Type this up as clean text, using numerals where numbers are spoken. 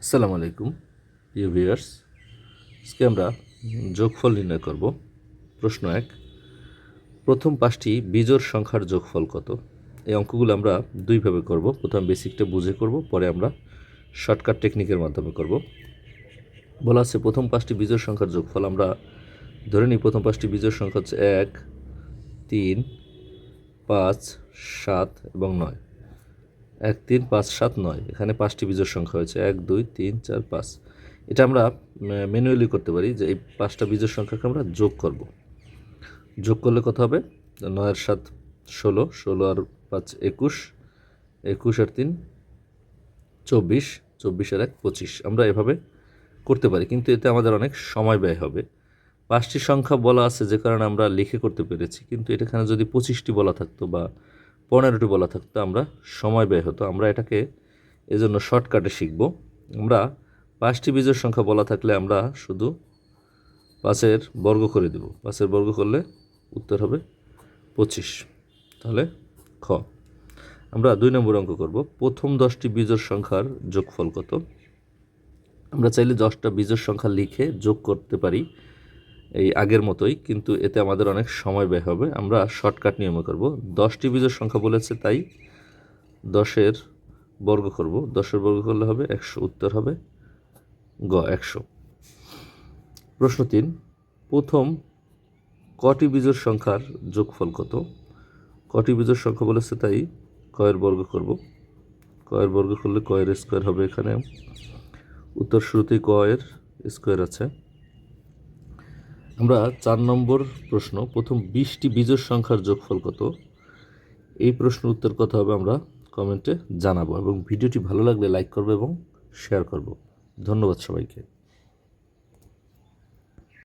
আসসালামু আলাইকুম প্রিয় ভিউয়ার্স। আজকে আমরা যোগফল নির্ণয় করব। প্রশ্ন 1, প্রথম 5টি বিজোড় সংখ্যার যোগফল কত? এই অঙ্কগুলো আমরা দুইভাবে করব। প্রথমে বেসিকটা বুঝে করব, পরে আমরা শর্টকাট টেকনিকের মাধ্যমে করব। বলা আছে প্রথম 5টি বিজোড় সংখ্যার যোগফল। আমরা ধরে নিই প্রথম 5টি বিজোড় সংখ্যা হচ্ছে 1, 3, 5, 7 এবং 9। 1, 3, 5, 7, 9, এখানে 5টি বিজোড় সংখ্যা হয়েছে 1, 2, 3, 4, 5। এটা আমরা ম্যানুয়ালি করতে পারি যে এই 5টা বিজোড় সংখ্যাকে আমরা যোগ করব। যোগ করলে কত হবে? 9 আর 7 16, 16 আর 5 21, 21 আর 3 24, 24 আর 1 25। আমরা এভাবে করতে পারি, কিন্তু এতে আমাদের অনেক সময় ব্যয় হবে। 5টি সংখ্যা বলা আছে যে কারণে আমরা লিখে করতে পেরেছি, কিন্তু এখানে যদি 25টি বলা থাকতো বা 15টি বলা থাকতো আমরা সময় ব্যয় হতো। আমরা এটাকে এজন্য শর্টকাটে শিখব। আমরা 5টি বিজোড় সংখ্যা বলা থাকলে আমরা শুধু 5-এর বর্গ করে দেব। 5-এর বর্গ করলে উত্তর হবে 25। তাহলে খ। আমরা 2 নম্বর অঙ্ক করব। প্রথম 10টি বিজোড় সংখ্যার যোগফল কত? আমরা চাইলে 10টা বিজোড় সংখ্যা লিখে যোগ করতে পারি এই আগের মতোই, কিন্তু এতে আমাদের অনেক সময় ব্যয় হবে। আমরা শর্টকাট নিয়মে করব। 10টি বিজোড় সংখ্যা বলেছে, তাই 10-এর বর্গ করব। 10-এর বর্গ করলে হবে 100, উত্তর হবে গ 100। প্রশ্ন 3, প্রথম কটি বিজোড় সংখ্যার যোগফল কত? কটি বিজোড় সংখ্যা বলেছে, তাই কয়ের বর্গ করব। কয়ের বর্গ করলে কয়ের স্কোয়ার হবে। এখানে উত্তর শুরুতেই কয়ের স্কোয়ার আছে। আমরা 4 নম্বর প্রশ্ন, প্রথম 20টি বিজোড় সংখ্যার যোগফল কত? এই প্রশ্নের উত্তর কত হবে আমরা কমেন্টে জানাবো, এবং ভিডিওটি ভালো লাগলে লাইক করবে এবং শেয়ার করব। ধন্যবাদ সবাইকে।